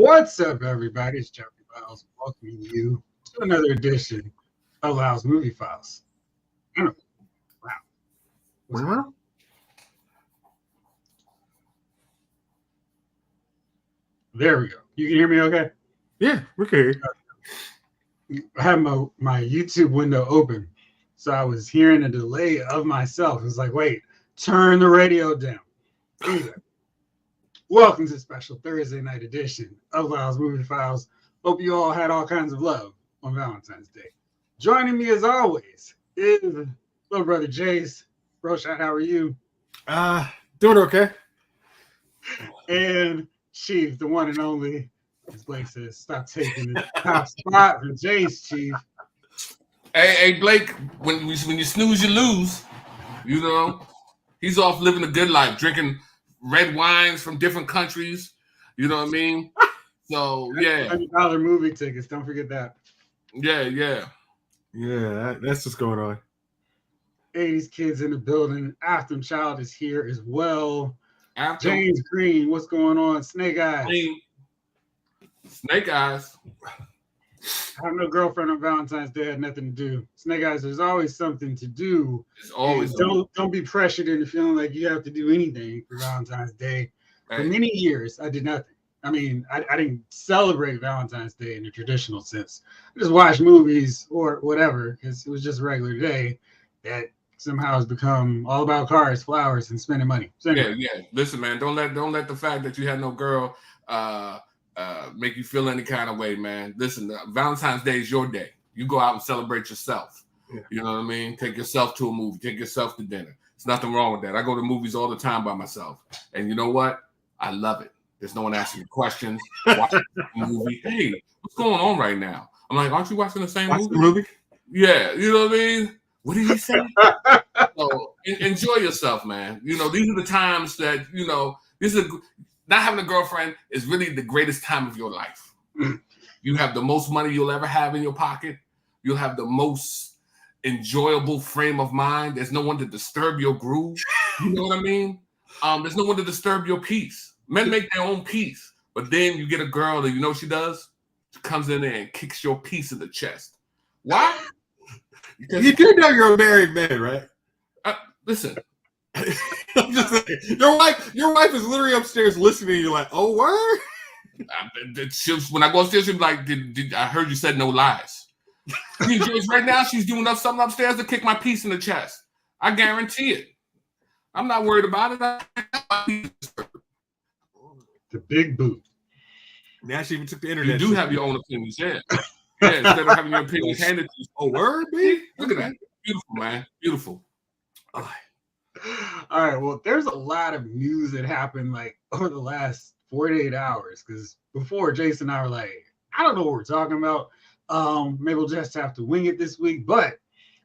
What's up, everybody? It's Jeffrey Files welcoming you to another edition of Lyle's Movie Files. Wow. Well, there we go. You can hear me okay? yeah, okay. I have my YouTube window open, so I was hearing a delay of myself. It was like, wait, turn the radio down. Anyway, welcome to the special Thursday night edition of Lyle's Movie Files. Hope you all had all kinds of love on Valentine's Day. Joining me as always is little brother Jace. Roshan, how are you? Doing okay. And Chief, the one and only, as Blake says, stop taking the top spot for Jace, Chief. Hey, Blake, when you snooze, you lose. You know, he's off living a good life, drinking red wines from different countries. You know what I mean? So, yeah. $100 movie tickets. Don't forget that. Yeah. Yeah, that's what's going on. 80s kids in the building. Afton Child is here as well. Afton, James Green, what's going on? Snake Eyes. Snake Eyes. I have no girlfriend on Valentine's Day. I had nothing to do. Snake Eyes, there's always something to do. It's always don't be pressured into feeling like you have to do anything for Valentine's Day. For many years, I did nothing. I mean, I didn't celebrate Valentine's Day in the traditional sense. I just watched movies or whatever because it was just a regular day that somehow has become all about cars, flowers, and spending money. So anyway. Yeah. Listen, man, don't let the fact that you had no girl make you feel any kind of way, man. Listen, Valentine's Day is your day. You go out and celebrate yourself. Yeah. You know what I mean? Take yourself to a movie. Take yourself to dinner. There's nothing wrong with that. I go to movies all the time by myself. And you know what? I love it. There's no one asking me questions. Watching the movie. Hey, what's going on right now? I'm like, aren't you watching the same movie? Yeah, you know what I mean? What did he say? So enjoy yourself, man. You know, these are the times that, you know, not having a girlfriend is really the greatest time of your life. You have the most money you'll ever have in your pocket. You'll have the most enjoyable frame of mind. There's no one to disturb your groove. You know what I mean? There's no one to disturb your peace. Men make their own peace, but then you get a girl that you know she does. She comes in there and kicks your piece in the chest. Why? Because you do know you're a married man, right? Listen, I'm just saying, your wife is literally upstairs listening. You're like, oh, word. When I go upstairs, she'll be like, I heard you said no lies. She enjoys right now. She's doing something upstairs to kick my piece in the chest. I guarantee it. I'm not worried about it. The big boot. Now she even took the internet. You do have your own opinions, yeah. Yeah, instead of having your opinions handed to you. Oh, word, B? Look at that. Beautiful, man. Beautiful. All right. Well, there's a lot of news that happened like over the last 48 hours. Because before, Jason and I were like, I don't know what we're talking about. Maybe we'll just have to wing it this week. But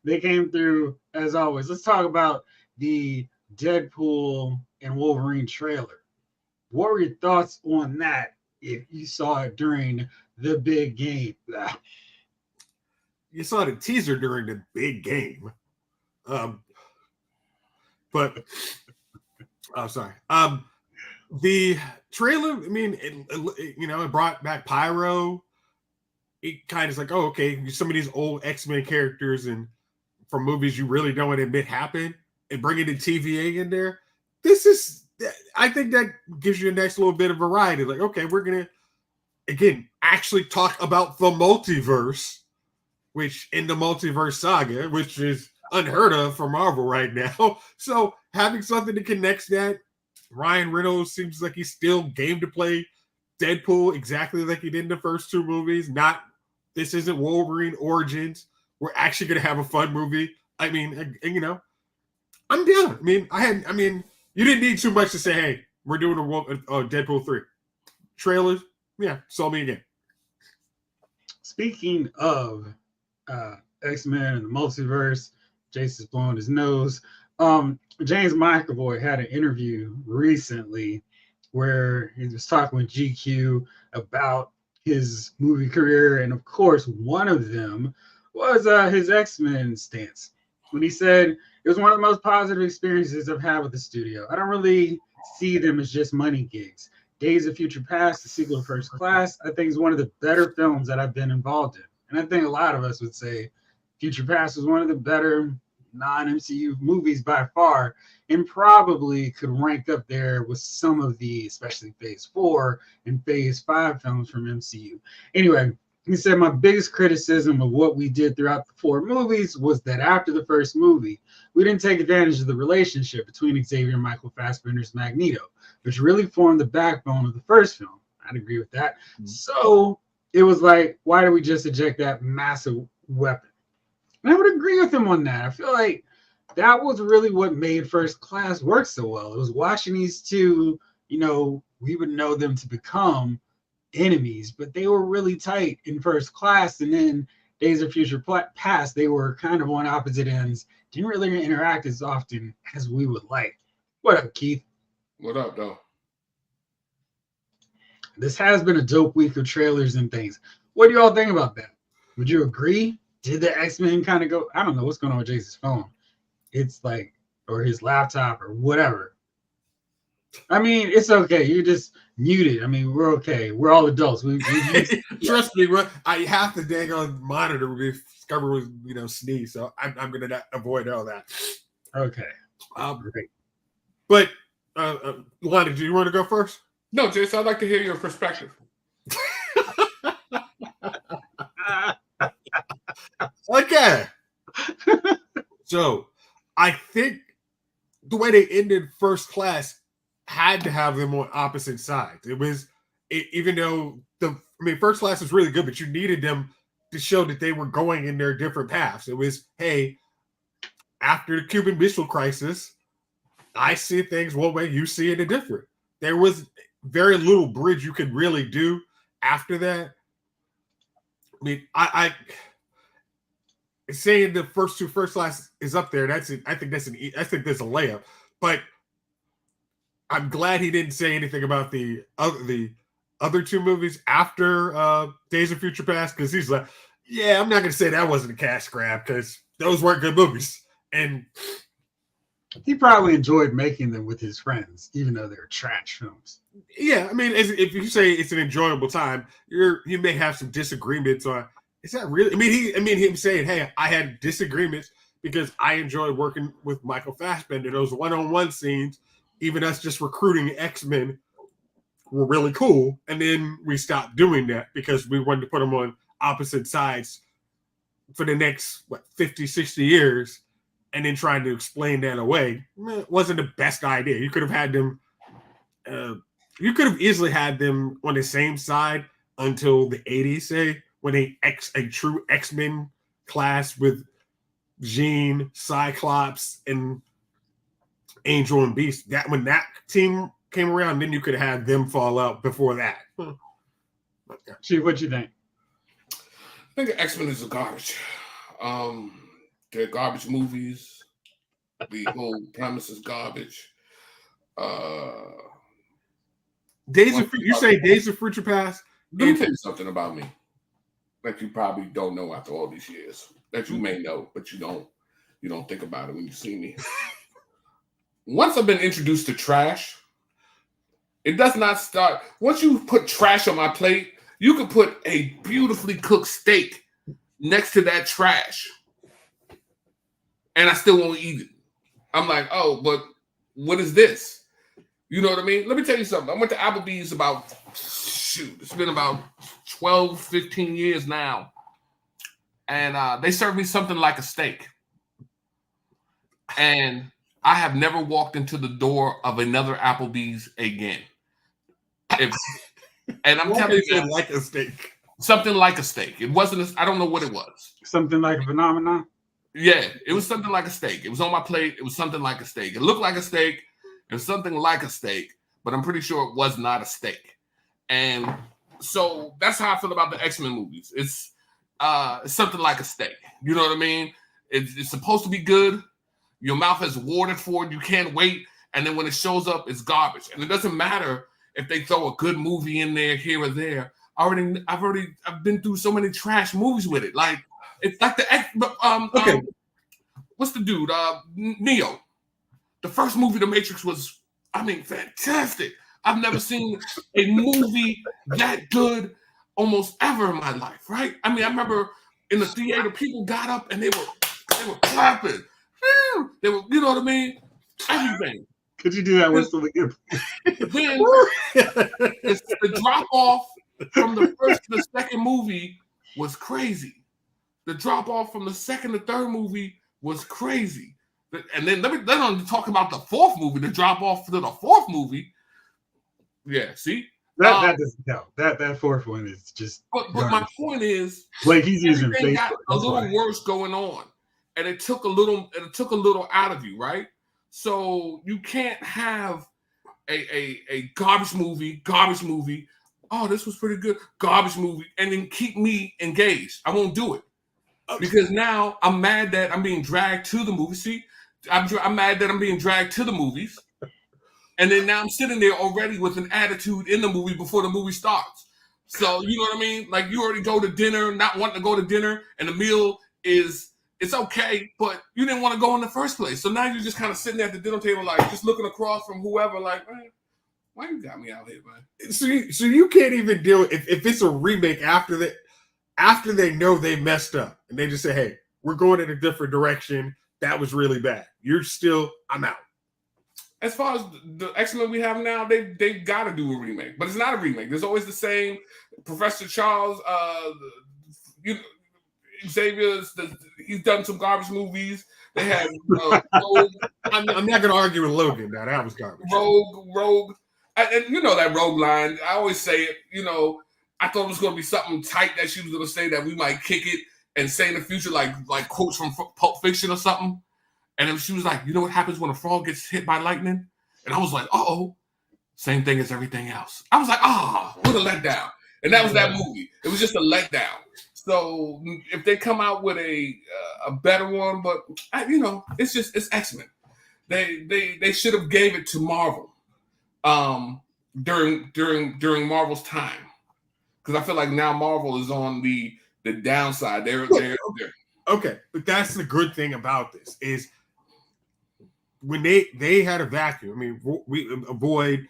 they came through as always. Let's talk about the Deadpool and Wolverine trailer. What were your thoughts on that if you saw it during the big game? You saw the teaser during the big game. But I'm sorry. The trailer, I mean, it brought back Pyro. It kind of is like, oh, okay, some of these old X-Men characters and from movies you really don't want to admit happened and bringing the TVA in there. I think that gives you a nice little bit of variety. Like, okay, we're going to, again, actually talk about the multiverse, which in the multiverse saga, which is unheard of for Marvel right now. So having something that connects that, Ryan Reynolds seems like he's still game to play Deadpool exactly like he did in the first two movies. This isn't Wolverine Origins. We're actually going to have a fun movie. I mean, I'm down. I mean, you didn't need too much to say, hey, we're doing a Deadpool 3. Trailers, yeah, saw me again. Speaking of X-Men and the multiverse, Jason's blowing his nose. James McAvoy had an interview recently where he was talking with GQ about his movie career. And of course, one of them was his X-Men stance. When he said, it was one of the most positive experiences I've had with the studio. I don't really see them as just money gigs. Days of Future Past, the sequel to First Class, I think is one of the better films that I've been involved in. And I think a lot of us would say Future Past was one of the better non-MCU movies by far, and probably could rank up there with some of the, especially Phase 4 and Phase 5 films from MCU. Anyway, he said my biggest criticism of what we did throughout the 4 movies was that after the first movie, we didn't take advantage of the relationship between Xavier and Michael Fassbender's Magneto, which really formed the backbone of the first film. I'd agree with that. Mm-hmm. So it was like, why do we just eject that massive weapon? And I would agree with him on that. I feel like that was really what made First Class work so well. It was watching these two, you know, we would know them to become enemies, but they were really tight in First Class. And then Days of Future Past, they were kind of on opposite ends, didn't really interact as often as we would like. What up, Keith? What up, though? This has been a dope week of trailers and things. What do you all think about that? Would you agree? Did the X-Men kind of go? I don't know what's going on with Jason's phone. It's like, or his laptop or whatever. I mean, it's okay. You're just muted. I mean, we're okay. We're all adults. Trust me, bro. I have to dang on monitor if Discover was, sneeze. So I'm going to avoid all that. Okay. Great. But, Lonnie, do you want to go first? No, Jason, I'd like to hear your perspective. Okay. So, I think the way they ended First Class had to have them on opposite sides. Even though First Class was really good, but you needed them to show that they were going in their different paths. It was, hey, after the Cuban Missile Crisis, I see things one way, you see it a different. There was very little bridge you could really do after that. I mean, I saying the first two First Class is up there. That's it. I think that's a layup. But I'm glad he didn't say anything about the other two movies after Days of Future Past, because he's like, yeah, I'm not going to say that wasn't a cash grab because those weren't good movies. And he probably enjoyed making them with his friends, even though they're trash films. Yeah, I mean, if you say it's an enjoyable time, you may have some disagreements on. Is that really? Him saying, "Hey, I had disagreements because I enjoyed working with Michael Fassbender. Those one-on-one scenes, even us just recruiting X-Men, were really cool. And then we stopped doing that because we wanted to put them on opposite sides for the next 50, 60 years, and then trying to explain that away. It wasn't the best idea. You could have had them. You could have easily had them on the same side until the 80s, say, when a true X-Men class with Jean, Cyclops, and Angel and Beast. That when that team came around, then you could have had them fall out before that. Chief, what you think? I think X-Men is a garbage. They're garbage movies. The whole premise is garbage. Days of Future Past? Let me tell you something about me that you probably don't know after all these years. That you may know, but you don't think about it when you see me. Once I've been introduced to trash, it does not start. Once you put trash on my plate, you can put a beautifully cooked steak next to that trash, and I still won't eat it. I'm like, oh, but what is this? You know what I mean? Let me tell you something. I went to Applebee's it's been about 12, 15 years now. And they served me something like a steak. And I have never walked into the door of another Applebee's again. And I'm telling you, like a steak. Something like a steak. It wasn't, I don't know what it was. Something like a phenomenon? Yeah, it was something like a steak. It was on my plate. It was something like a steak. It looked like a steak. It was something like a steak, but I'm pretty sure it was not a steak. And so that's how I feel about the X-Men movies. It's something like a steak. You know what I mean? It's supposed to be good. Your mouth has watered for it. You can't wait. And then when it shows up, it's garbage. And it doesn't matter if they throw a good movie in there, here or there. I've been through so many trash movies with it. Like, it's like what's the dude? Neo. The first movie, The Matrix, was, fantastic. I've never seen a movie that good almost ever in my life, right? I mean, I remember in the theater, people got up and they were clapping. They were, you know what I mean? Everything. Could you do that whistle again? Then it's the drop off from the first to the second movie was crazy. The drop off from the second to third movie was crazy. And then let me talk about the fourth movie, the drop off to the fourth movie. Yeah, see? That doesn't count. That fourth one is just. But my point is, like he's using everything Facebook. got a little worse going on, and it took a little out of you, right? So you can't have a garbage movie. Oh, this was pretty good. Garbage movie, and then keep me engaged. I won't do it because now I'm mad that I'm being dragged to the movie. See, I'm mad that I'm being dragged to the movies. And then now I'm sitting there already with an attitude in the movie before the movie starts. So, you know what I mean? Like, you already go to dinner, not wanting to go to dinner, and the meal it's okay, but you didn't want to go in the first place. So now you're just kind of sitting there at the dinner table, like, just looking across from whoever, like, man, why you got me out here, man? So you can't even deal if it's a remake after they know they messed up, and they just say, hey, we're going in a different direction. That was really bad. I'm out. As far as the X-Men we have now, they got to do a remake, but it's not a remake. There's always the same Professor Charles, Xavier's. He's done some garbage movies. They had Rogue. I'm not going to argue with Logan. Now that was garbage. Rogue, and you know that Rogue line. I always say it. You know, I thought it was going to be something tight that she was going to say that we might kick it and say in the future, like quotes from Pulp Fiction or something. And then she was like, you know what happens when a frog gets hit by lightning? And I was like, uh-oh. Same thing as everything else. I was like, what a letdown. And that was that movie. It was just a letdown. So if they come out with a better one, but it's X-Men. They should have gave it to Marvel during Marvel's time. Because I feel like now Marvel is on the downside. They're okay, but that's the good thing about this is when they had a vacuum. I mean, we avoid.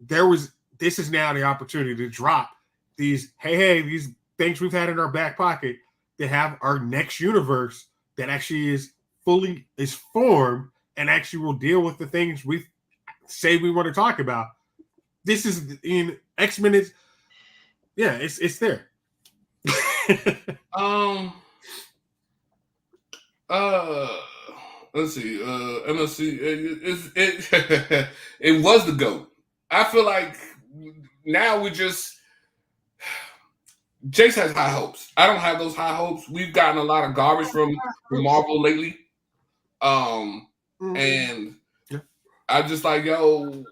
This is now the opportunity to drop these. Hey, these things we've had in our back pocket to have our next universe that actually is formed and actually will deal with the things we say we want to talk about. This is in X-Men. It's there. Let's see. MSC. It was the GOAT. I feel like now we just. Jace has high hopes. I don't have those high hopes. We've gotten a lot of garbage from Marvel lately. And I'm just like, yo,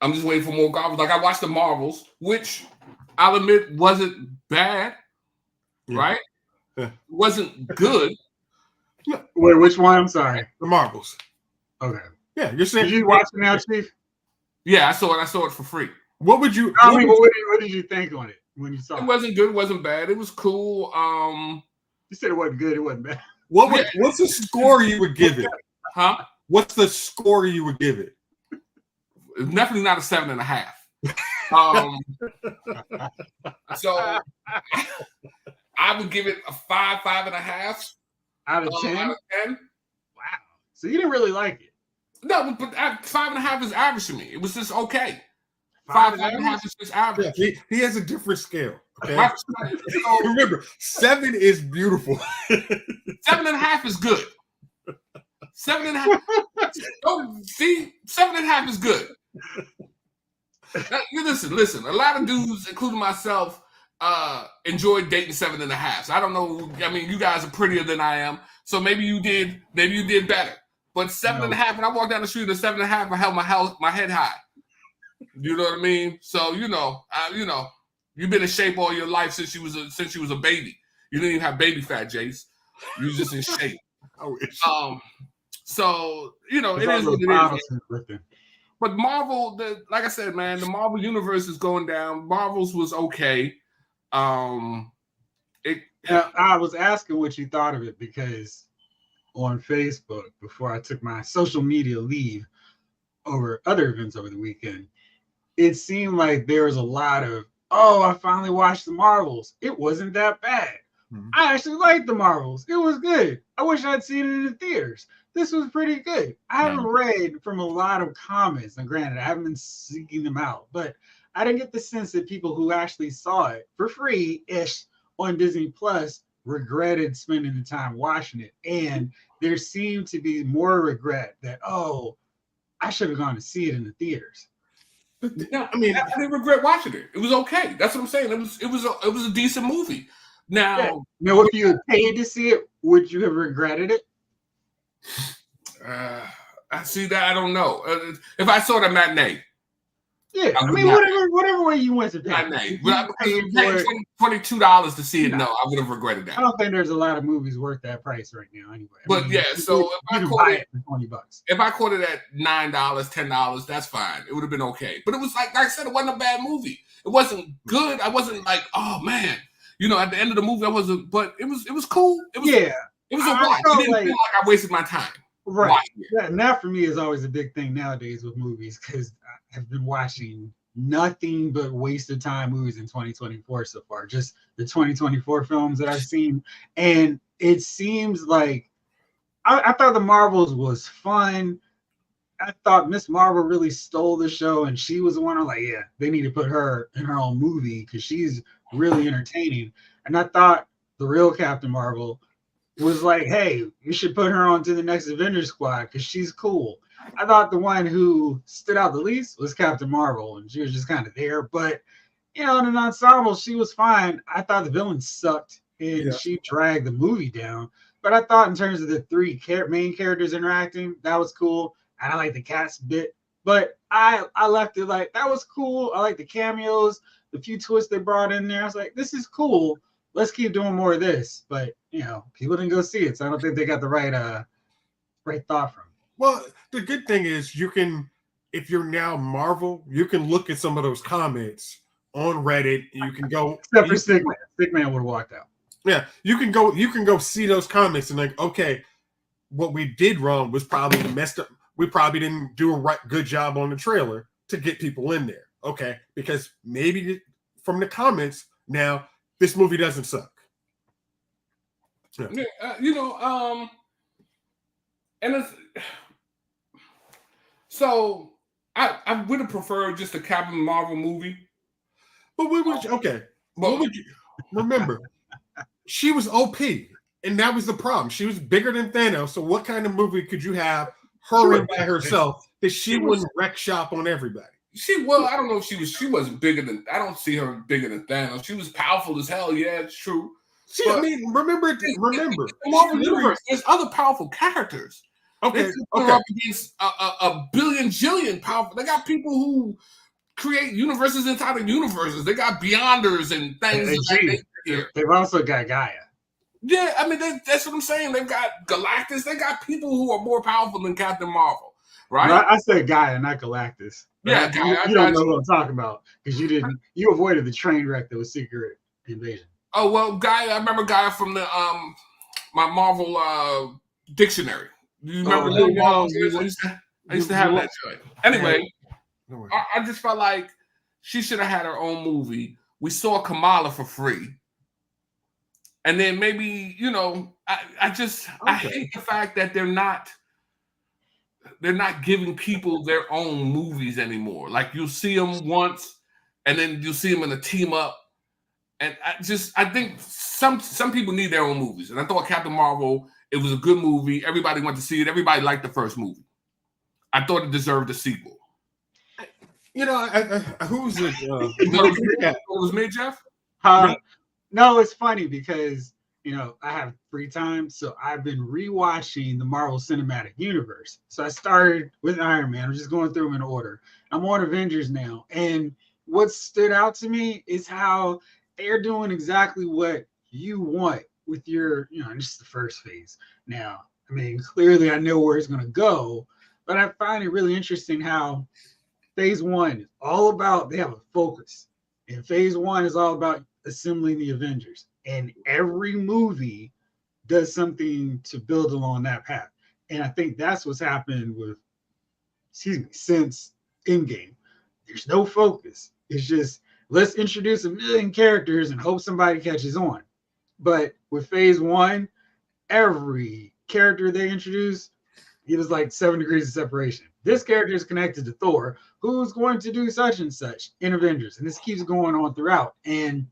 I'm just waiting for more garbage. Like I watched the Marvels, which I'll admit wasn't bad, right? Yeah. Wasn't good. Wait, which one? I'm sorry. The Marvels. Okay. Yeah, you're saying. Did you watch it now, Chief? Yeah, I saw it. I saw it for free. What would you? What did you think on it when you saw it? It wasn't good. It wasn't bad. It was cool. You said it wasn't good. It wasn't bad. What's the score you would give it? Huh? What's the score you would give it? It's definitely not a 7.5. So I would give it a 5.5 out of 10. Wow. So you didn't really like it? No, but 5.5 is average to me. It was just okay. 5.5 is just average. Yeah, he has a different scale. Okay? Remember, 7 is beautiful. 7.5 is good. 7.5. Oh, see, 7.5 is good. You listen. A lot of dudes, including myself, enjoyed dating 7.5s. I don't know. I mean, you guys are prettier than I am, so maybe you did better. But 7.5, when I walked down the street at 7.5, I held my head high. You know what I mean? So you've been in shape all your life since you was a baby. You didn't even have baby fat, Jace. You was just in shape. So it is what it is. But Marvel, like I said, man, the Marvel universe is going down. Marvel's was okay. I was asking what you thought of it because on Facebook, before I took my social media leave, over other events over the weekend, it seemed like there was a lot of, oh, I finally watched the Marvels. It wasn't that bad. Mhm. I actually liked the Marvels. It was good. I wish I'd seen it in the theaters. This was pretty good. I haven't read from a lot of comments, and granted, I haven't been seeking them out, but I didn't get the sense that people who actually saw it for free-ish on Disney Plus regretted spending the time watching it. And there seemed to be more regret that, oh, I should have gone to see it in the theaters. No, I mean, I didn't regret watching it. It was okay. That's what I'm saying. It was a decent movie. Now, if you had paid to see it, would you have regretted it? I see that. I don't know. If I saw the matinee, yeah, I mean, whatever way you went to pay. Matinee, but paying $22 to see it, no, I would have regretted that. I don't think there's a lot of movies worth that price right now, anyway. But yeah, so if I caught it for $20, if I caught it at $9, $10, that's fine. It would have been okay. But it was like I said, it wasn't a bad movie. It wasn't good. I wasn't like, oh man, at the end of the movie, I wasn't. But it was cool. It was It was a watch. It didn't feel like I wasted my time. Right. Yeah, and that for me is always a big thing nowadays with movies, because I have been watching nothing but wasted time movies in 2024 so far. Just the 2024 films that I've seen. And it seems like I thought the Marvels was fun. I thought Miss Marvel really stole the show, and she was the one I'm like, yeah, they need to put her in her own movie because she's really entertaining. And I thought the real Captain Marvel was like, hey, you should put her on to the next Avengers squad because she's cool. I thought the one who stood out the least was Captain Marvel, and she was just kind of there. But, in an ensemble, she was fine. I thought the villain sucked, and she dragged the movie down. But I thought in terms of the three main characters interacting, that was cool. And I like the cat's bit. But I left it like, that was cool. I like the cameos, the few twists they brought in there. I was like, this is cool. Let's keep doing more of this. But, people didn't go see it. So I don't think they got the right thought from it. Well, the good thing is if you're now Marvel, you can look at some of those comments on Reddit. You can go. Except for Stickman. Stickman would have walked out. Yeah, you can go see those comments and like, okay, what we did wrong was probably messed up. We probably didn't do a good job on the trailer to get people in there. Okay, because maybe from the comments now, this movie doesn't suck. Yeah. And it's so I would have preferred just a Captain Marvel movie. But what would you remember? She was OP, and that was the problem. She was bigger than Thanos. So what kind of movie could you have her in by herself that she wouldn't wreck shop on everybody? I don't know if she wasn't bigger than. I don't see her bigger than Thanos. She was powerful as hell. Yeah, it's true. Remember. The Marvel universe. There's other powerful characters. Okay. Up against a billion jillion powerful. They got people who create universes inside of universes. They got Beyonders and things. They've also got Gaia. Yeah, I mean that's what I'm saying. They've got Galactus. They got people who are more powerful than Captain Marvel, right? No, I said Gaia, not Galactus. Yeah, you don't know what I'm talking about because you avoided the train wreck that was Secret Invasion. Oh well, Gaia. I remember Gaia from the my Marvel dictionary. You remember I used to have that joint. Anyway, I just felt like she should have had her own movie. We saw Kamala for free. And then maybe, I hate the fact that they're not giving people their own movies anymore. Like you'll see them once and then you'll see them in a team up. And I think some people need their own movies. And I thought Captain Marvel, it was a good movie. Everybody went to see it. Everybody liked the first movie. I thought it deserved a sequel. Who was it? It was me, Jeff? No, it's funny because, I have free time. So I've been rewatching the Marvel Cinematic Universe. So I started with Iron Man. I'm just going through them in order. I'm on Avengers now. And what stood out to me is how they're doing exactly what you want with your, just the first phase. Now, I mean, clearly I know where it's going to go, but I find it really interesting how phase one is all about, they have a focus. And phase one is all about assembling the Avengers. And every movie does something to build along that path. And I think that's what's happened with since Endgame. There's no focus. It's just let's introduce a million characters and hope somebody catches on. But with phase one, every character they introduced, it was like 7 degrees of separation. This character is connected to Thor, who's going to do such and such in Avengers. And this keeps going on throughout. And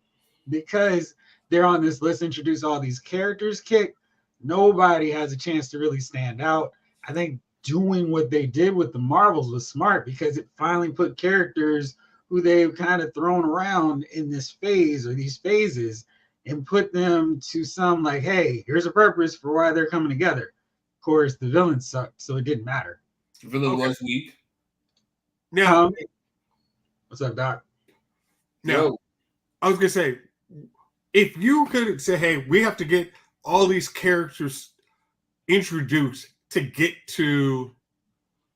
because they're on this let's introduce all these characters kick, nobody has a chance to really stand out. I think doing what they did with the Marvels was smart because it finally put characters who they've kind of thrown around in this phase or these phases and put them to some like, hey, here's a purpose for why they're coming together. Of course, the villain sucked, so it didn't matter. The villain was weak. Now, what's up, Doc? No, I was gonna say, if you could say, hey, we have to get all these characters introduced to get to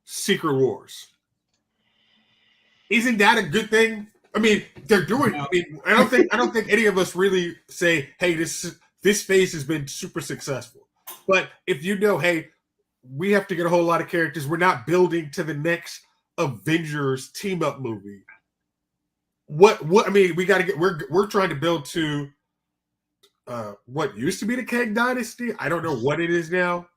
Secret Wars, isn't that a good thing? I mean, they're doing. I mean, I don't think any of us really say, hey, this phase has been super successful. But if you know, hey, we have to get a whole lot of characters. We're not building to the next Avengers team up movie. What I mean, we got to get. We're trying to build to what used to be the Kang Dynasty. I don't know what it is now.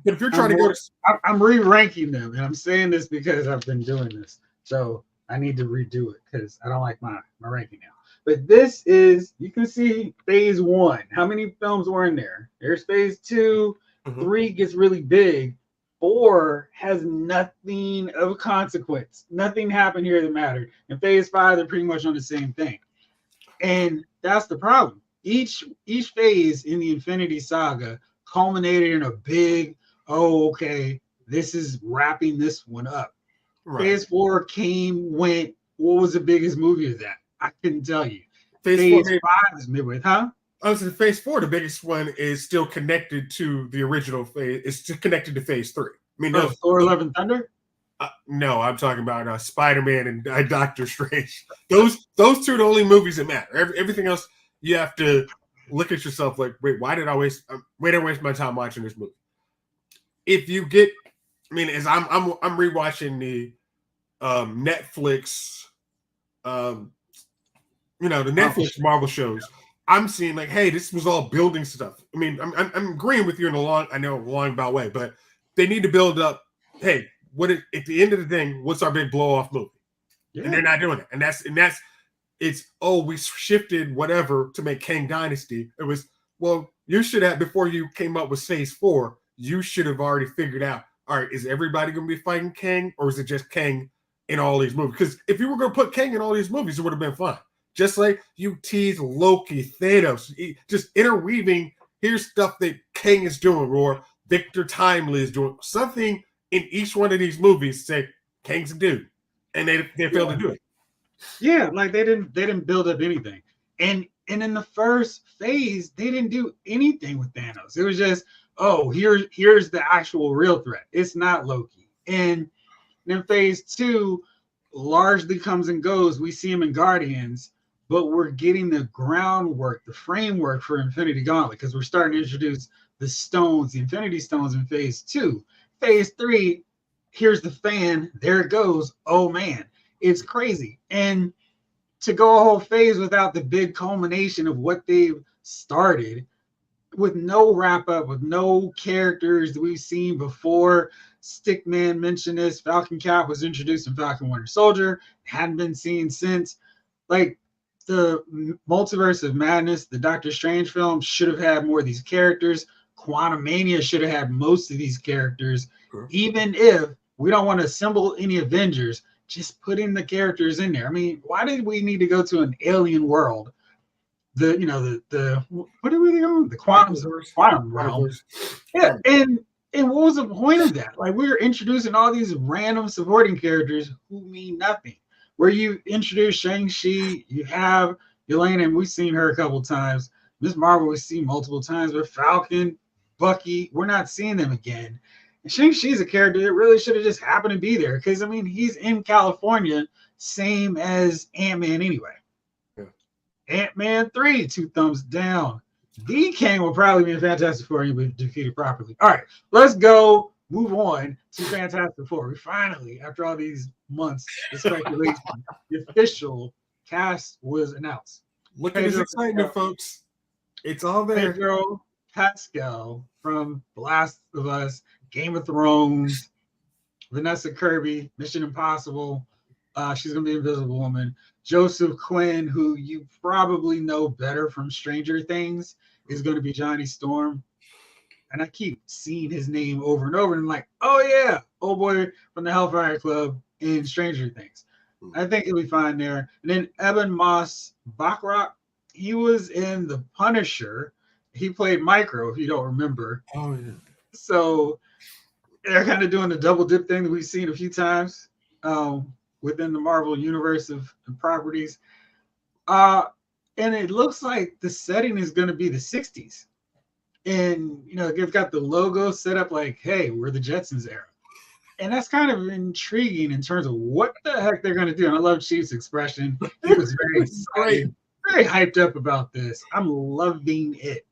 But if you're trying to go to, I'm re-ranking them, and I'm saying this because I've been doing this, so I need to redo it because I don't like my ranking now. But this is, you can see phase one. How many films were in there? There's phase two. Mm-hmm. 3 gets really big. 4 has nothing of consequence. Nothing happened here that mattered. In phase 5, they're pretty much on the same thing. And that's the problem. Each phase in the Infinity Saga culminated in a big, this is wrapping this one up. Right. Phase 4 came, went. What was the biggest movie of that? I couldn't tell you. Phase 5 is midway, huh? I was in phase 4. The biggest one is still connected to the original phase. It's connected to phase 3. I mean, Thor: Love and Thunder. No, I'm talking about Spider-Man and Doctor Strange. Those 2 are the only movies that matter. Everything else, you have to look at yourself like, wait, why did I waste my time watching this movie? If you get, I mean, as I'm rewatching the Netflix, the Netflix Marvel shows, I'm seeing like, hey, this was all building stuff. I mean, I'm agreeing with you in a long about way, but they need to build up. Hey, at the end of the thing, what's our big blow off movie? Yeah. And they're not doing it. And we shifted whatever to make Kang Dynasty. It was, well, you should have, before you came up with phase 4, you should have already figured out, all right, is everybody going to be fighting Kang, or is it just Kang in all these movies? Because if you were going to put Kang in all these movies, it would have been fun. Just like you tease Loki, Thanos, just interweaving, here's stuff that Kang is doing, or Victor Timely is doing. Something in each one of these movies say, Kang's a dude. And they failed to do it. Yeah, like they didn't build up anything. And in the first phase, they didn't do anything with Thanos. It was just, here's the actual real threat. It's not Loki. And then phase 2 largely comes and goes. We see him in Guardians, but we're getting the groundwork, the framework for Infinity Gauntlet, because we're starting to introduce the stones, the Infinity Stones in phase 2. Phase 3, here's the fan. There it goes. Oh, man. It's crazy. And to go a whole phase without the big culmination of what they've started, with no wrap up, with no characters that we've seen before. Stickman mentioned this. Falcon Cap was introduced in Falcon Winter Soldier. Hadn't been seen since. Like, the Multiverse of Madness, the Doctor Strange film, should have had more of these characters. Quantumania should have had most of these characters. Sure. Even if we don't want to assemble any Avengers, just put in the characters in there. I mean, why did we need to go to an alien world? What do we do? The quantum realm. Yeah, and what was the point of that? Like, we were introducing all these random supporting characters who mean nothing. Where you introduce Shang-Chi, you have Yelena, and we've seen her a couple times. Ms. Marvel we've seen multiple times, but Falcon, Bucky, we're not seeing them again. And Shang-Chi's a character that really should have just happened to be there, because, I mean, he's in California, same as Ant-Man anyway. Yeah. Ant-Man 3, 2 thumbs down. The Kang will probably be a Fantastic Four and be defeated properly. All right, let's go move on to Fantastic Four. We finally, after all these months of speculation, the official cast was announced. Look at his excitement, folks. It's all there. Pedro Pascal from The Last of Us, Game of Thrones, Vanessa Kirby, Mission Impossible. She's going to be Invisible Woman. Joseph Quinn, who you probably know better from Stranger Things, is going to be Johnny Storm. And I keep seeing his name over and over, and I'm like, oh yeah, old boy from the Hellfire Club in Stranger Things. I think he'll be fine there. And then Eben Moss Bachrach, he was in The Punisher. He played Micro, if you don't remember. Oh yeah. So they're kind of doing the double dip thing that we've seen a few times within the Marvel universe of properties. And it looks like the setting is going to be the 60s. And, you know, they've got the logo set up like, hey, we're the Jetsons era. And that's kind of intriguing in terms of what the heck they're going to do. And I love Chief's expression. He was very excited, very hyped up about this. I'm loving it.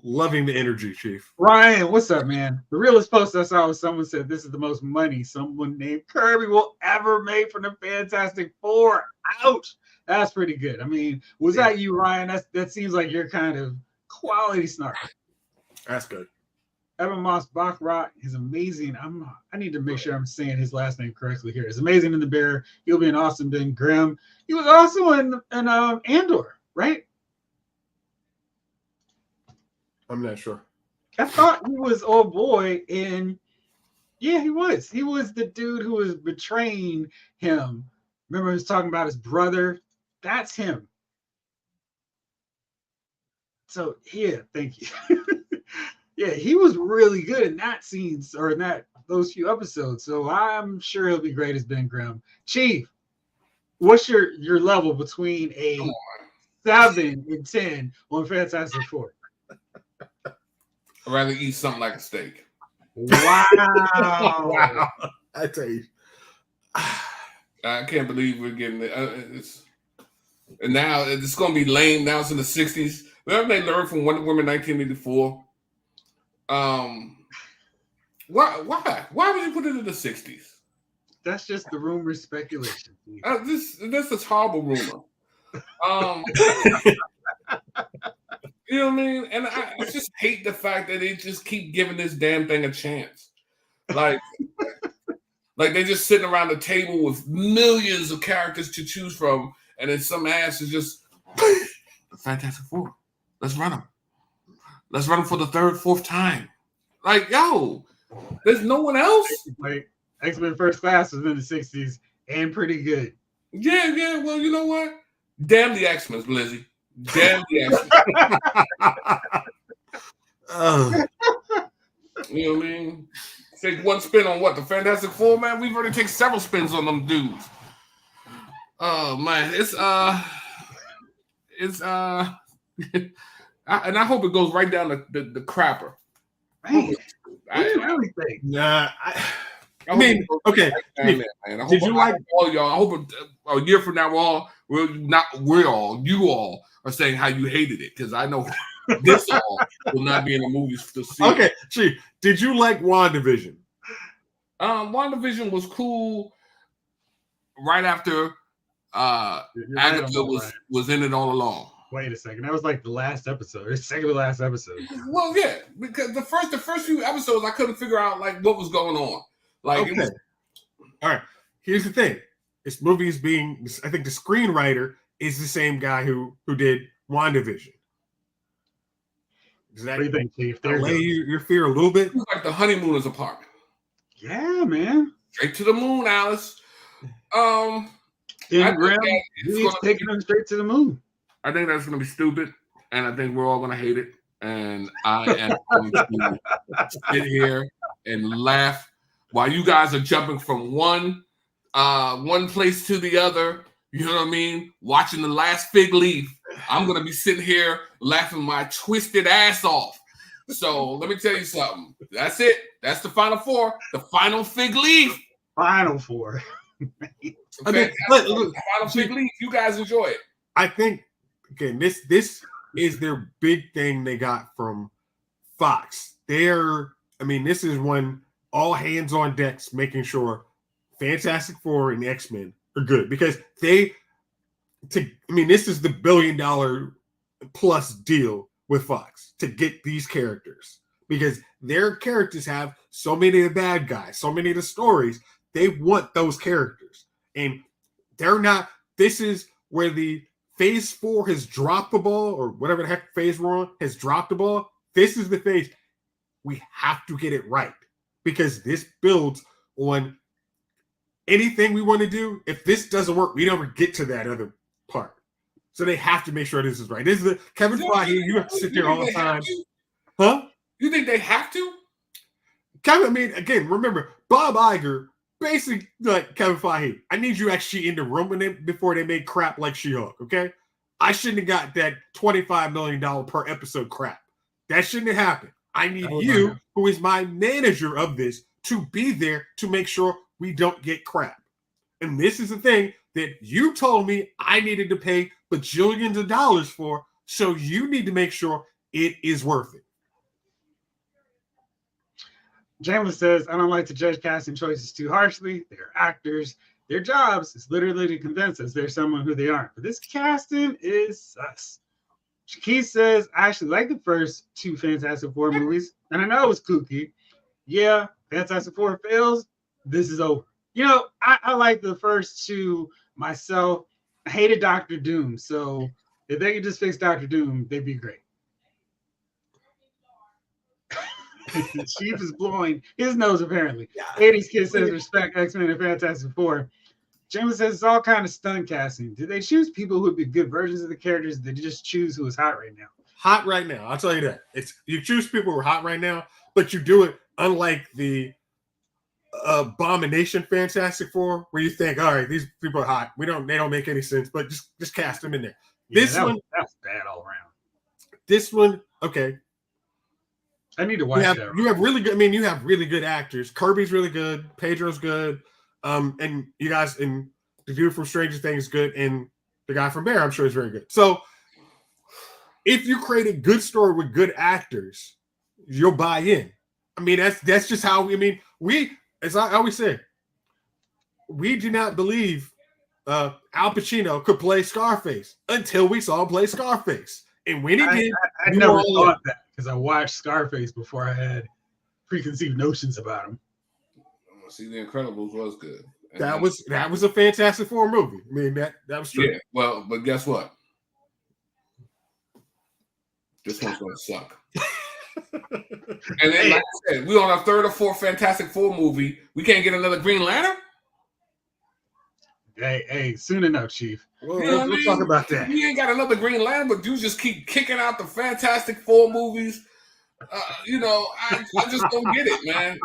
Loving the energy, Chief. Ryan, what's up, man? The realest post I saw was someone said this is the most money someone named Kirby will ever make from the Fantastic Four. Ouch. That's pretty good. I mean, was that you, Ryan? That seems like your kind of quality snark. That's good. Eben Moss Bachrach is amazing. I need to make sure I'm saying his last name correctly here. It's amazing in The Bear. He'll be in Austin Ben Grimm. He was also in Andor, right? I'm not sure. I thought he was old boy in. Yeah, he was. He was the dude who was betraying him. Remember, he was talking about his brother. That's him. So yeah, thank you. Yeah, he was really good in that scenes or in those few episodes. So I'm sure he'll be great as Ben Grimm. Chief, what's your level between a 7 and 10 on Fantastic Four? I'd rather eat something like a steak. Wow. Wow. I tell you. I can't believe we're getting it. And now it's going to be lame. Now it's in the 60s. Remember they learned from Wonder Woman 1984? Why would you put it in the 60s? That's just the rumor speculation. This is horrible rumor. You know what I mean? And I just hate the fact that they just keep giving this damn thing a chance. Like they just sitting around the table with millions of characters to choose from, and then some ass is just the Fantastic Four. Let's run them. Let's run them for the third, fourth time. Like, yo, there's no one else. Like X-Men First Class was in the 60s and pretty good. Yeah. Well, you know what? Damn the X-Men, Blizzy. Damn the X-Men. You know what I mean? Take one spin on what? The Fantastic Four, man? We've already taken several spins on them dudes. Oh, man. And I hope it goes right down the crapper. Man, what do you really think? Nah, I mean, okay. Man. Did you like all y'all? I hope a year from now, you all are saying how you hated it, because I know this all will not be in the movies to see. Okay, Chief, did you like WandaVision? WandaVision was cool. Right after Agatha was in it all along. Wait a second. That was like the last episode. It's second to last episode. Well, yeah, because the first few episodes I couldn't figure out like what was going on. Like, okay. All right. Here's the thing. This movie is being. I think the screenwriter is the same guy who did WandaVision. Does that what do you think, Chief? allay your fear a little bit? It's like the honeymooners apartment. Yeah, man. Straight to the moon, Alice. He's taking them straight to the moon. I think that's going to be stupid, and I think we're all going to hate it. And I am going to sit here and laugh while you guys are jumping from one place to the other. You know what I mean? Watching the last fig leaf. I'm going to be sitting here laughing my twisted ass off. So let me tell you something. That's it. That's the final four. The final fig leaf. Final four. Okay, look, final fig leaf. You guys enjoy it. I think. Again, this is their big thing they got from Fox. This is when all hands on decks, making sure Fantastic Four and X-Men are good because this is the $1 billion plus deal with Fox to get these characters because their characters have so many of the bad guys, so many of the stories. They want those characters, and they're not. This is where the Phase 4 has dropped the ball, or whatever the heck phase we're on has dropped the ball. This is the phase we have to get it right because this builds on anything we want to do. If this doesn't work, we never get to that other part. So they have to make sure this is right. This is the Kevin Feige. You have to sit there all the time. Huh? You think they have to? Kevin, again, remember, Bob Iger, basically like Kevin Feige, I need you actually in the room before they make crap like She-Hulk, okay? I shouldn't have got that $25 million per episode crap. That shouldn't have happened. I need you, who is my manager of this, to be there to make sure we don't get crap. And this is the thing that you told me I needed to pay bajillions of dollars for, so you need to make sure it is worth it. James says, I don't like to judge casting choices too harshly. They're actors. Their jobs is literally to convince us they're someone who they aren't. But this casting is sus. Shaquille says, I actually like the first 2 Fantastic Four movies, and I know it was kooky. Yeah, Fantastic Four fails. This is over. I like the first 2 myself. I hated Doctor Doom, so if they could just fix Doctor Doom, they'd be great. Chief is blowing his nose, apparently. 80s Kid says, respect X-Men and Fantastic Four. James says, it's all kind of stunt casting. Did they choose people who would be good versions of the characters? Did they just choose who is hot right now? Hot right now. I'll tell you that. You choose people who are hot right now, but you do it unlike the Abomination Fantastic Four, where you think, all right, these people are hot. They don't make any sense, but just cast them in there. That's bad all around. This one, okay. I need to watch that. You have really good. You have really good actors. Kirby's really good. Pedro's good. And you guys, and the dude from Stranger Things is good, and the guy from Bear, I'm sure, is very good. So, if you create a good story with good actors, you'll buy in. That's just how. We, as I always say, we do not believe Al Pacino could play Scarface until we saw him play Scarface, and when he did, I never thought that because I watched Scarface before I had preconceived notions about him. See, The Incredibles was good. And that was a Fantastic Four movie. That was true. Yeah, well, but guess what? This one's gonna suck. And then, like I said, we're on our 3rd or 4th Fantastic Four movie. We can't get another Green Lantern. Hey, soon enough, Chief. We'll talk about that. We ain't got another Green Lantern, but you just keep kicking out the Fantastic Four movies. I just don't get it, man.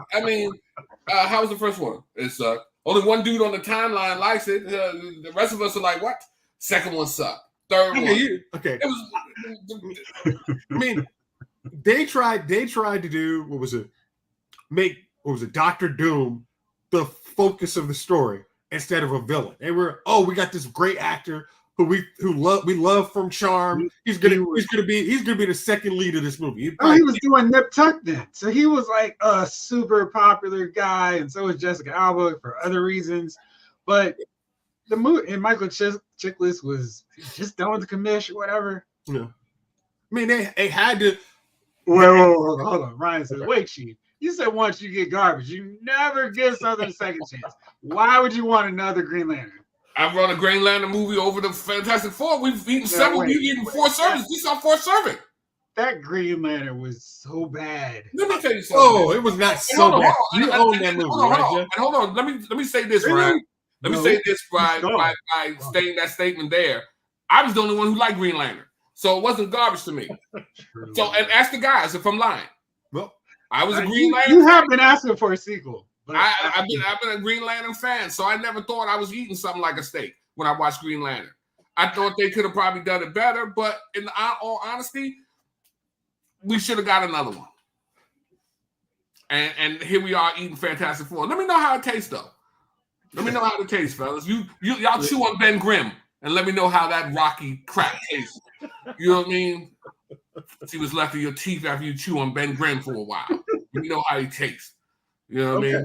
How was the first one? It's only one dude on the timeline likes it. The rest of us are like, what? Second one sucked. Third one. Okay. It was. They tried to do Dr. Doom the focus of the story instead of a villain. They were, we got this great actor who we love from Charm. He's gonna be the second lead of this movie. He was doing Nip Tuck then, so he was like a super popular guy, and so was Jessica Alba for other reasons. But the movie and Michael Chiklis was just done with the commission, whatever. Yeah, they had to. Well, hold on. Ryan says, "Wait, Chief. You said once you get garbage, you never give something a second chance. Why would you want another Green Lantern?" I brought a Green Lantern movie over the Fantastic Four. We've eaten several. We've eaten 4 servings. This is our 4th serving. That Green Lantern was so bad. Let me tell you something. It was not so bad. You own that movie, right? Hold on. Let me say this, really? Ryan. Let me say this by stating that statement there. I was the only one who liked Green Lantern, so it wasn't garbage to me. So, and ask the guys if I'm lying. Well, I was a Green Lantern. You have been asking for a sequel. I've been a Green Lantern fan, so I never thought I was eating something like a steak when I watched Green Lantern. I thought they could have probably done it better, but in all honesty, we should have got another one. And here we are eating Fantastic Four. Let me know how it tastes, though. Let me know how it tastes, fellas. Y'all chew on Ben Grimm and let me know how that rocky crap tastes. You know what I mean? See what's left of your teeth after you chew on Ben Grimm for a while. You know how he tastes. You know what I mean?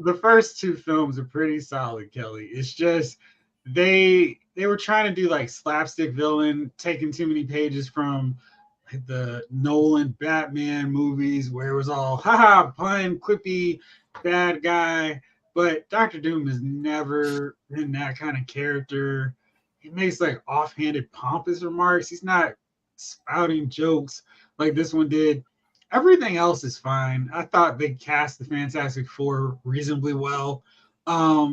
The first two films are pretty solid, Kelly. It's just they were trying to do like slapstick villain, taking too many pages from the Nolan Batman movies where it was all haha pun, quippy, bad guy. But Doctor Doom has never been that kind of character. He makes like offhanded, pompous remarks. He's not spouting jokes like this one did. Everything else is fine. I thought they cast the Fantastic Four reasonably well. I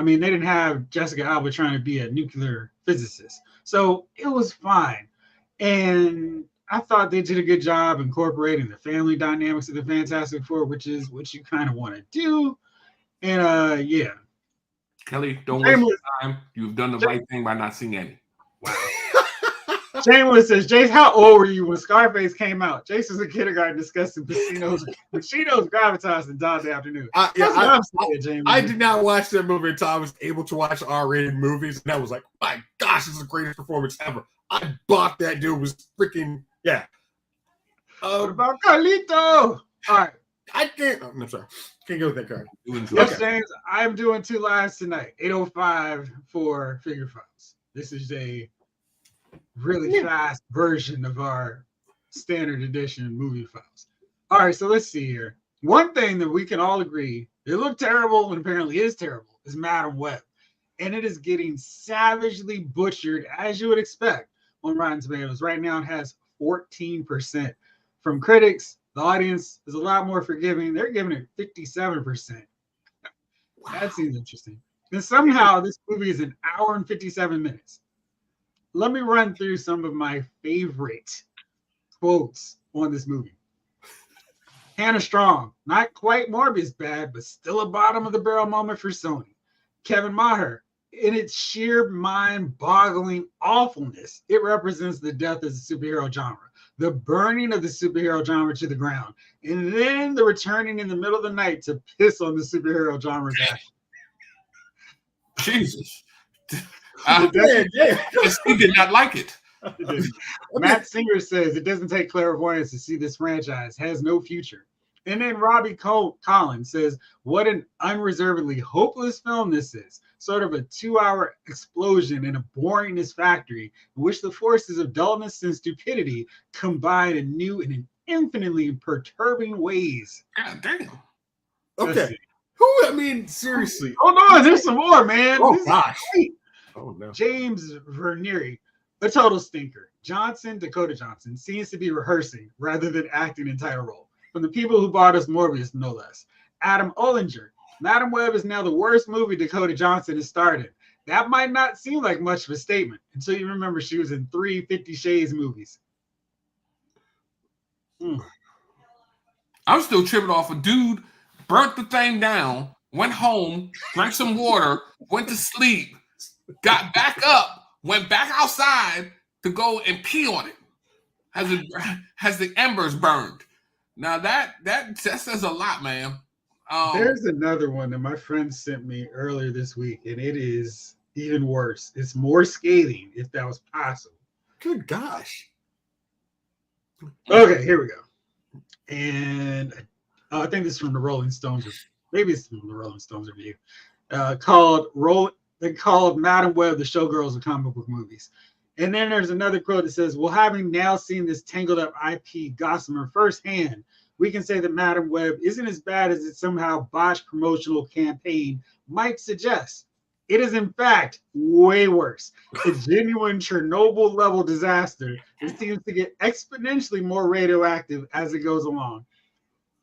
mean, they didn't have Jessica Alba trying to be a nuclear physicist, so it was fine. And I thought they did a good job incorporating the family dynamics of the Fantastic Four, which is what you kind of want to do. And yeah, Kelly, don't waste your time. You've done the right thing by not seeing any. Wow. Shameless says, Jace, how old were you when Scarface came out? Jace was in kindergarten discussing Pacino's gravitas in Dog Day Afternoon. I did not watch that movie until I was able to watch R-rated movies, and I was like, my gosh, this is the greatest performance ever. I bought that dude. Was freaking, yeah. What about Carlito? All right. I can't. Oh, I'm sorry. Can't go with that card. Yes, James, I'm doing 2 lives tonight. 8:05 for Figure Files. This is a really fast version of our standard edition movie files. All right, so let's see here. One thing that we can all agree, it looked terrible and apparently is terrible, is Madam Web. And it is getting savagely butchered, as you would expect, on Rotten Tomatoes. Right now, it has 14% from critics. The audience is a lot more forgiving. They're giving it 57%. Wow. That seems interesting. And somehow this movie is an hour and 57 minutes. Let me run through some of my favorite quotes on this movie. Hannah Strong, not quite Morbius bad, but still a bottom of the barrel moment for Sony. Kevin Maher, in its sheer mind-boggling awfulness, it represents the death of the superhero genre, the burning of the superhero genre to the ground, and then the returning in the middle of the night to piss on the superhero genre's action. Jesus. He did not like it. Matt Singer says it doesn't take clairvoyance to see this franchise has no future. And then Robbie Collins says, what an unreservedly hopeless film this is. Sort of a 2-hour explosion in a boringness factory in which the forces of dullness and stupidity combine in new and infinitely perturbing ways. God damn. Okay. Who, I mean, seriously. Hold on, there's some more, man. Oh, gosh. Oh, no. James Vernieri, a total stinker. Dakota Johnson, seems to be rehearsing rather than acting in title role. From the people who bought us Morbius, no less. Adam Ollinger, Madam Web is now the worst movie Dakota Johnson has starred in. That might not seem like much of a statement until you remember she was in 3 50 Shades movies. I'm still tripping off a dude, burnt the thing down, went home, drank some water, went to sleep, got back up, went back outside to go and pee on it. Has the embers burned. Now that says a lot, man. There's another one that my friend sent me earlier this week, and it is even worse. It's more scathing, if that was possible. Good gosh. Okay, here we go. And I think this is from the Rolling Stones. Maybe it's from the Rolling Stones review. They called Madam Web the showgirls of comic book movies. And then there's another quote that says, well, having now seen this tangled up IP gossamer firsthand, we can say that Madam Web isn't as bad as its somehow botched promotional campaign might suggest. It is, in fact, way worse. A genuine Chernobyl-level disaster that seems to get exponentially more radioactive as it goes along.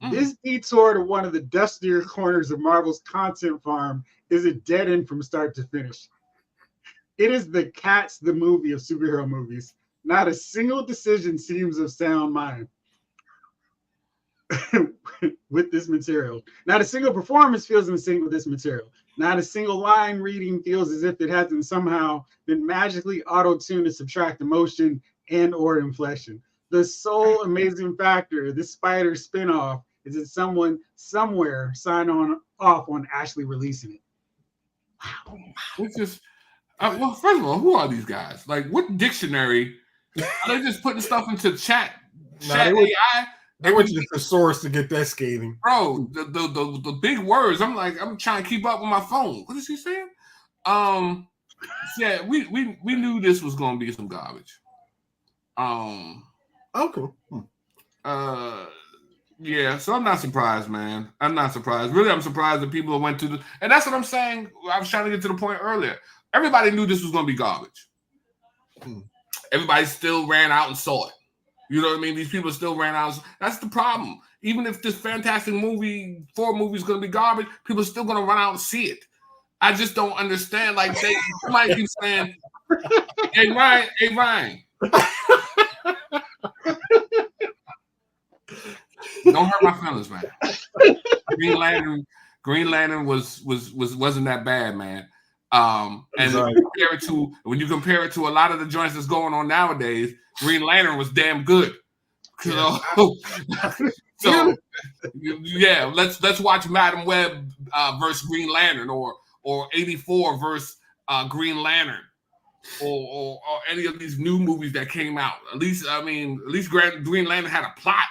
This detour to one of the dustier corners of Marvel's content farm is a dead end from start to finish. It is the Cats, the movie of superhero movies. Not a single decision seems of sound mind with this material. Not a single performance feels in sync with this material. Not a single line reading feels as if it hasn't somehow been magically auto-tuned to subtract emotion and or inflection. The sole amazing factor of this Spider spinoff is that someone somewhere signed off on actually releasing it. Wow. It's just, well, first of all, who are these guys? Like, what dictionary? Are they just putting stuff into chat AI? They went to the thesaurus to get that scathing. Bro, the big words. I'm trying to keep up with my phone. What is he saying? Yeah, we knew this was gonna be some garbage. Okay. Yeah, so I'm not surprised, man. I'm not surprised. Really, I'm surprised that people went to the, and that's what I'm saying. I was trying to get to the point earlier. Everybody knew this was gonna be garbage. Everybody still ran out and saw it. You know what I mean? These people still ran out. That's the problem. Even if this fantastic movie, 4 movies, going to be garbage, people are still going to run out and see it. I just don't understand. Like, somebody keeps saying, hey, Ryan. Don't hurt my feelings, man. Green Lantern wasn't that bad, man. And when you compare it to a lot of the joints that's going on nowadays, Green Lantern was damn good. So yeah, let's watch Madam Web versus Green Lantern, or 84 versus Green Lantern, or any of these new movies that came out. At least Green Lantern had a plot.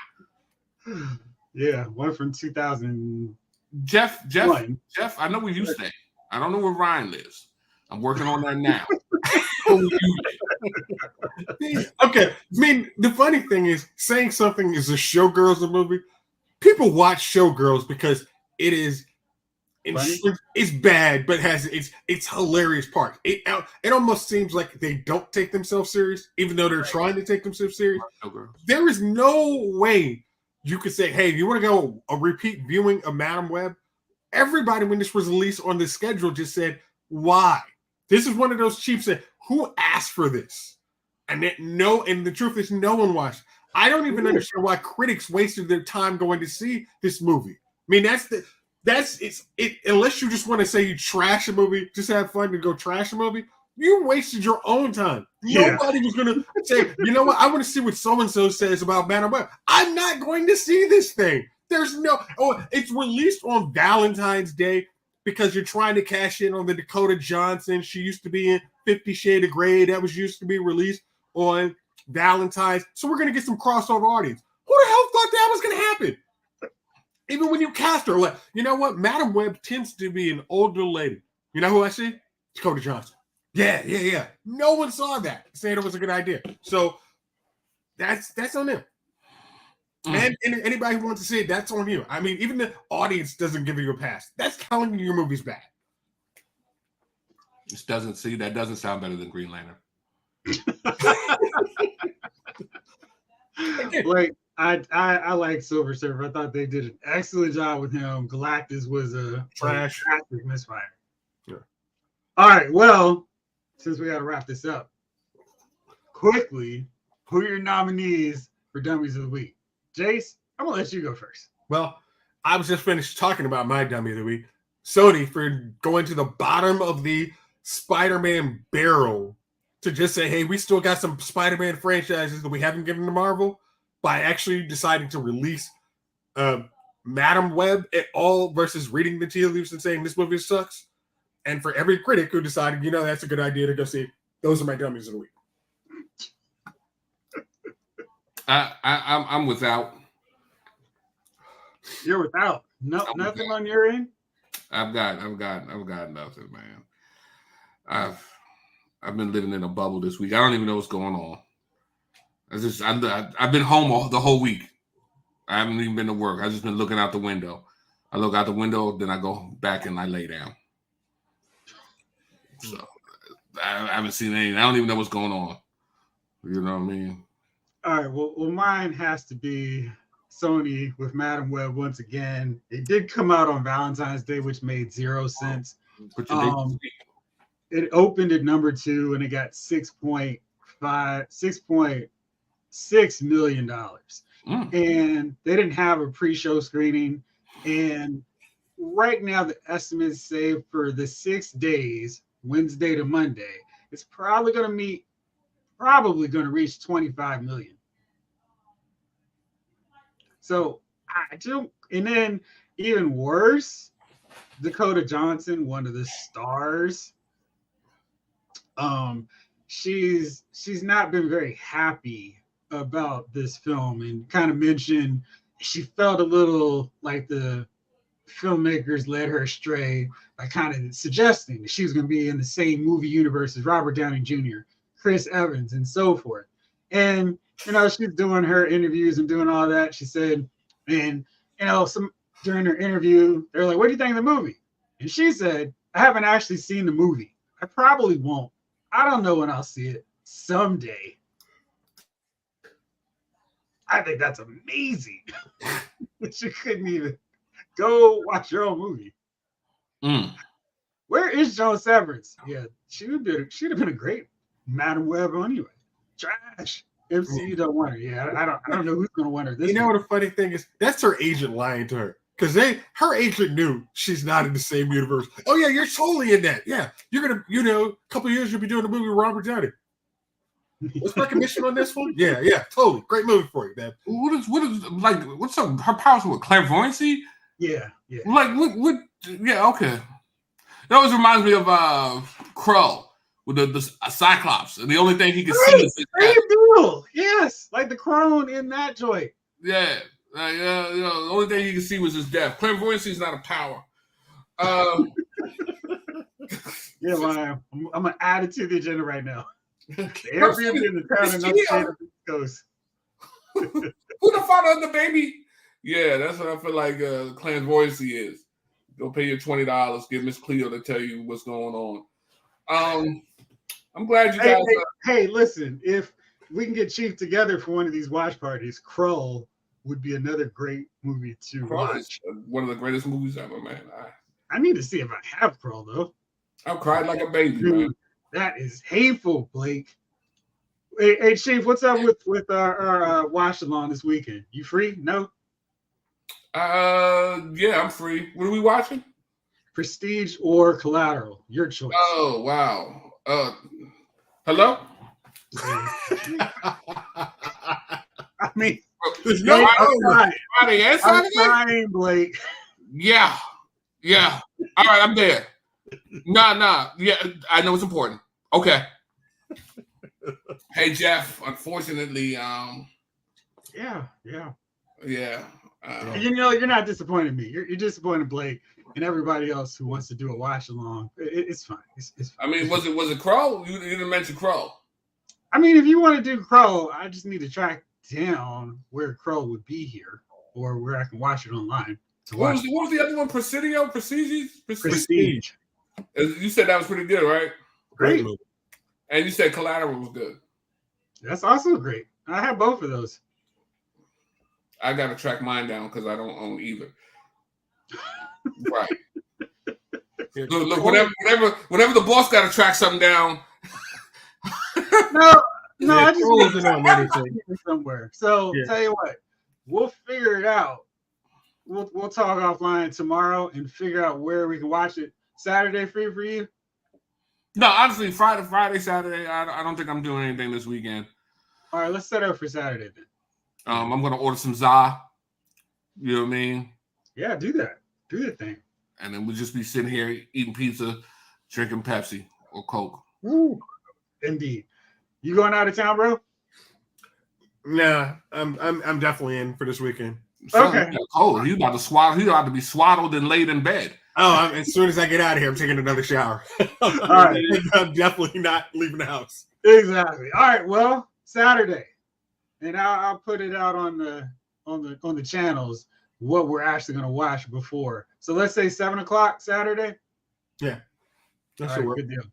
Yeah, one from 2000. Jeff, I know where you stay. I don't know where Ryan lives. I'm working on that now. Okay. I mean, the funny thing is, saying something is a Showgirls movie. People watch Showgirls because it is it's bad, but has its hilarious parts. It almost seems like they don't take themselves serious, even though they're trying to take themselves serious. There is no way you could say, hey, you want to go a repeat viewing of Madam Web? Everybody, when this was released on the schedule, just said, why? This is one of those cheap said, who asked for this? And the truth is, no one watched. I don't even understand why critics wasted their time going to see this movie. I mean, unless you just want to say you trash a movie, just have fun to go trash a movie, you wasted your own time. Yeah. Nobody was going to say, you know what, I want to see what so-and-so says about Madam Web. I'm not going to see this thing. It's released on Valentine's Day because you're trying to cash in on the Dakota Johnson. She used to be in 50 Shades of Grey. That was used to be released on Valentine's. So we're going to get some crossover audience. Who the hell thought that was going to happen? Even when you cast her, like, you know what? Madam Web tends to be an older lady. You know who I see? Dakota Johnson. Yeah. No one saw that, saying it was a good idea. So that's on them. And anybody who wants to see it, that's on you. I mean, even the audience doesn't give you a pass. That's telling you your movie's bad. That doesn't sound better than Green Lantern. Like, I like Silver Surfer. I thought they did an excellent job with him. Galactus was a trash misfire. Sure. All right, well, since we got to wrap this up, quickly, who are your nominees for Dummies of the Week? Jace, I'm going to let you go first. Well, I was just finished talking about my Dummy of the Week. Sony for going to the bottom of the Spider-Man barrel to just say, hey, we still got some Spider-Man franchises that we haven't given to Marvel, by actually deciding to release Madam Web at all versus reading the tea leaves and saying this movie sucks. And for every critic who decided, that's a good idea to go see, those are my Dummies of the Week. I'm without. You're without. Nothing on your end? I've got nothing, man. I've been living in a bubble this week. I don't even know what's going on. I've been home the whole week. I haven't even been to work. I've just been looking out the window. I look out the window, then I go back and I lay down. So I haven't seen anything. I don't even know what's going on. You know what I mean? All right. Well, mine has to be Sony with Madam Web once again. It did come out on Valentine's Day, which made 0 sense. It opened at number 2 and it got $6.6 million. And they didn't have a pre-show screening. And right now, the estimates say for the 6 days, Wednesday to Monday, it's probably going to reach 25 million. So and then even worse, Dakota Johnson, one of the stars, she's not been very happy about this film and kind of mentioned she felt a little like the filmmakers led her astray by kind of suggesting that she was going to be in the same movie universe as Robert Downey Jr., Chris Evans, and so forth. And she's doing her interviews and doing all that. She said, and some during her interview, they're like, "What do you think of the movie?" And she said, "I haven't actually seen the movie. I probably won't. I don't know when I'll see it. Someday." I think that's amazing. She couldn't even go watch your own movie. Where is Joan Severance? Yeah, she'd have been a great Madam Web anyway. Trash. MCU don't want her. Yeah, I don't know who's gonna want her. This what the funny thing is? That's her agent lying to her. Because her agent knew she's not in the same universe. Oh yeah, you're totally in that. Yeah. You're gonna, a couple of years you'll be doing a movie with Robert Downey. What's my commission on this one? Yeah, totally. Great movie for you, man. What's up? Her powers with clairvoyancy? Yeah. Like what? Yeah, okay. That always reminds me of Krull with the Cyclops, and the only thing he can see is his same deal. Yes, like the crone in that joint. Yeah, the only thing he can see was his death. Clairvoyancy is not a power. Yeah, man. I'm gonna add it to the agenda right now. Airbnb in the town and the coast. Who the father of the baby? Yeah, that's what I feel like clairvoyancy is. Go pay your $20. Get Miss Cleo to tell you what's going on. I'm glad you guys. Hey, listen. If we can get Chief together for one of these watch parties, Krull would be another great movie to watch. One of the greatest movies ever, man. I need to see if I have Krull though. I cried like a baby, dude, man. That is hateful, Blake. Hey, Chief, what's up with our watch along this weekend? You free? No. Yeah, I'm free. What are we watching? Prestige or Collateral? Your choice. Oh wow. Hello. I mean, I'm trying, Blake. Yeah. All right, I'm there. Nah. Yeah, I know it's important. Okay. Hey Jeff, unfortunately, Yeah. You're not disappointed in me. You're disappointed Blake and everybody else who wants to do a watch along. It's fine. It's fine. I mean, was it Crow? You didn't mention Crow. I mean, if you want to do Crow, I just need to track down where Crow would be here or where I can watch it online. What was the other one? Prestige. You said that was pretty good, right? Great. And you said Collateral was good. That's also great. I have both of those. I gotta track mine down because I don't own either. Right. Look, whenever the boss gotta track something down. No, I just need to know somewhere. So tell you what, we'll figure it out. We'll talk offline tomorrow and figure out where we can watch it. Saturday free for you? No, honestly, Friday, Saturday. I don't think I'm doing anything this weekend. All right, let's set up for Saturday then. I'm gonna order some za. You know what I mean? Yeah, do that. Do the thing. And then we'll just be sitting here eating pizza, drinking Pepsi or Coke. Woo. Indeed. You going out of town, bro? Nah, I'm definitely in for this weekend. Okay. Oh, he's about to swaddle. He's about to be swaddled and laid in bed. Oh, as soon as I get out of here, I'm taking another shower. All right. I'm definitely not leaving the house. Exactly. All right. Well, Saturday, and I'll put it out on the channels what we're actually going to watch before. So let's say 7:00 Saturday. Yeah, that's all right, good deal.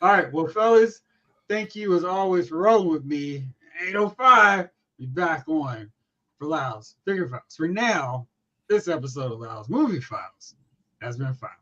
All right. Well, fellas, thank you as always for rolling with me. 8:05. Be back on for Lyle's Figure Files. For now, this episode of Lyle's Movie Files has been filed.